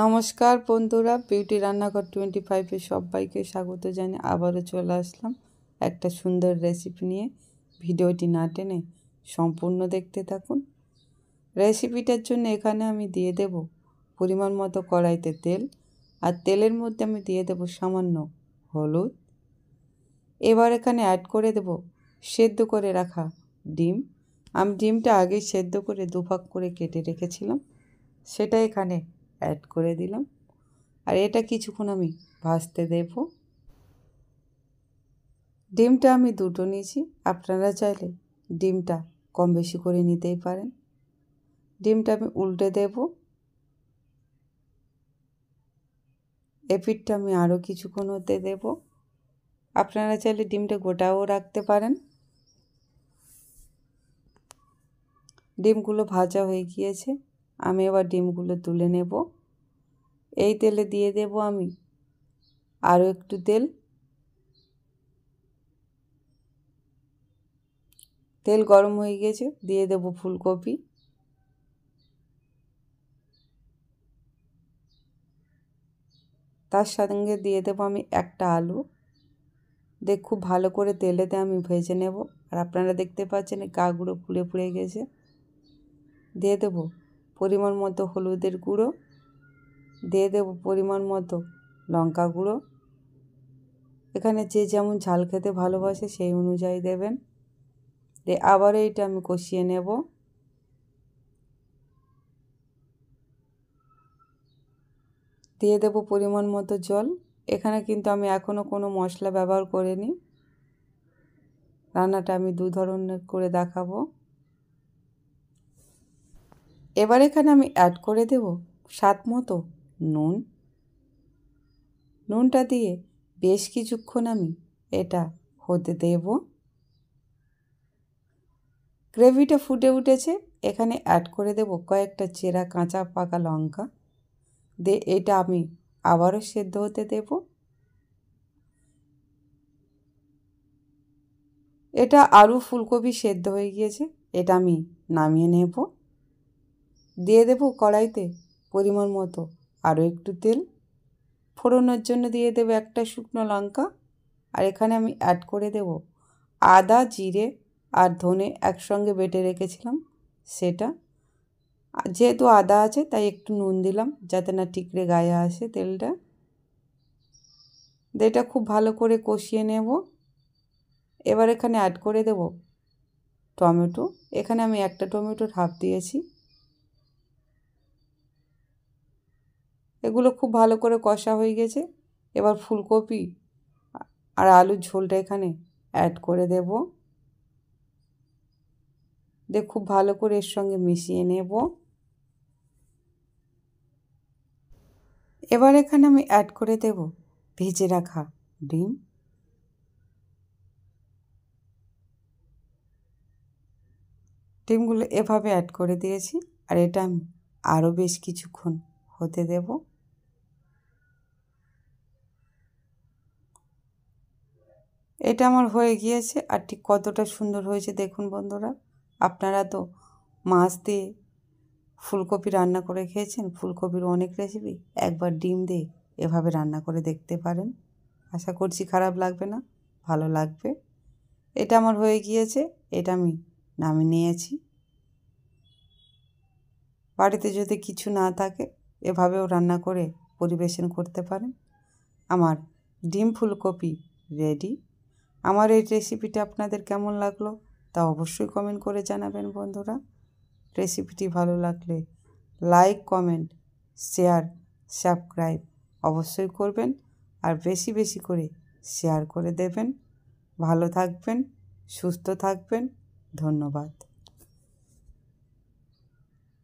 নমস্কার বন্ধুরা, বিউটি রান্নাঘর 25-এ সবাইকে স্বাগত জানিয়ে আবারও চলে আসলাম একটা সুন্দর রেসিপি নিয়ে। ভিডিওটি না টেনে সম্পূর্ণ দেখতে থাকুন। রেসিপিটার জন্য এখানে আমি দিয়ে দেব পরিমাণ মতো কড়াইতে তেল, আর তেলের মধ্যে আমি দিয়ে দেব সামান্য হলুদ। এবার এখানে অ্যাড করে দেব সেদ্ধ করে রাখা ডিম। আমি ডিমটা আগেই সেদ্ধ করে দুভাগ করে কেটে রেখেছিলাম, সেটা এখানে অ্যাড করে দিলাম। আর এটা কিছুক্ষণ আমি ভাজতে দেব। ডিমটা আমি দুটো নিয়েছি, আপনারা চাইলে ডিমটা কম বেশি করে নিতেই পারেন। ডিমটা আমি উল্টে দেব। এপিঠটা আমি আরও কিছুক্ষণ হতে দেব। আপনারা চাইলে ডিমটা গোটাও রাখতে পারেন। ডিমগুলো ভাজা হয়ে গিয়েছে, আমি এবার ডিমগুলো তুলে নেব। এই তেলে দিয়ে দেব আমি আরও একটু তেল। তেল গরম হয়ে গেছে, দিয়ে দেব ফুলকপি। তার সঙ্গে দিয়ে দেব আমি একটা আলু। খুব ভালো করে তেলেতে আমি ভেজে নেব। আর আপনারা দেখতে পাচ্ছেন গাগুলো ফুলে ফুলে গেছে। দিয়ে দেব পরিমাণ মতো হলুদের গুঁড়ো, দিয়ে দেব পরিমাণ মতো লঙ্কা গুঁড়ো। এখানে যে যেমন ঝাল খেতে ভালোবাসে সেই অনুযায়ী দেবেন। দিয়ে আবারও এটা আমি কষিয়ে নেব। দিয়ে দেব পরিমাণ মতো জল। এখানে কিন্তু আমি এখনও কোনো মশলা ব্যবহার করিনি। রান্নাটা আমি দু ধরনের করে দেখাবো। এবার এখানে আমি অ্যাড করে দেব স্বাদ মতো নুন। নুনটা দিয়ে বেশ কিছুক্ষণ আমি এটা হতে দেব। গ্রেভিটা ফুটে উঠেছে, এখানে অ্যাড করে দেব কয়েকটা চেরা কাঁচা পাকা লঙ্কা। দিয়ে এটা আমি আবারও সেদ্ধ হতে দেব। এটা আলু ফুলকপি সেদ্ধ হয়ে গিয়েছে, এটা আমি নামিয়ে নেব। দিয়ে দেব কড়াইতে পরিমাণ মতো আরও একটু তেল। ফোড়নের জন্য দিয়ে দেব একটা শুকনো লঙ্কা। আর এখানে আমি অ্যাড করে দেব আদা, জিরে আর ধনে একসঙ্গে বেটে রেখেছিলাম সেটা। যেহেতু আদা আছে তাই একটু নুন দিলাম যাতে না টিকরে গায়ে আসে তেলটা। এটা খুব ভালো করে কষিয়ে নেব। এবার এখানে অ্যাড করে দেব টমেটো। এখানে আমি একটা টমেটোর হাফ দিয়েছি। এগুলো খুব ভালো করে কষা হয়ে গেছে। এবার ফুলকপি আর আলুর ঝোলটা এখানে অ্যাড করে দেব। খুব ভালো করে এর সঙ্গে মিশিয়ে নেব। এবার এখানে আমি অ্যাড করে দেব ভেজে রাখা ডিম। ডিমগুলো এভাবে অ্যাড করে দিয়েছি, আর এটা আমি আরও বেশ কিছুক্ষণ হতে দেব। এটা আমার হয়ে গিয়েছে, আর ঠিক কতটা সুন্দর হয়েছে দেখুন বন্ধুরা। আপনারা তো মাছ দিয়ে ফুলকপি রান্না করে খেয়েছেন, ফুলকপির অনেক রেসিপি। একবার ডিম দিয়ে এভাবে রান্না করে দেখতে পারেন। আশা করছি খারাপ লাগবে না, ভালো লাগবে। এটা আমার হয়ে গিয়েছে, এটা আমি নামিয়ে নিয়েছি। বাড়িতে যদি কিছু না থাকে এভাবেও রান্না করে পরিবেশন করতে পারেন। আমার ডিম ফুলকপি রেডি। আমার এই রেসিপিটা আপনাদের কেমন লাগলো তা অবশ্যই কমেন্ট করে জানাবেন বন্ধুরা। রেসিপিটি ভালো লাগলে লাইক, কমেন্ট, শেয়ার, সাবস্ক্রাইব অবশ্যই করবেন। আর বেশি বেশি করে শেয়ার করে দেবেন। ভালো থাকবেন, সুস্থ থাকবেন। ধন্যবাদ।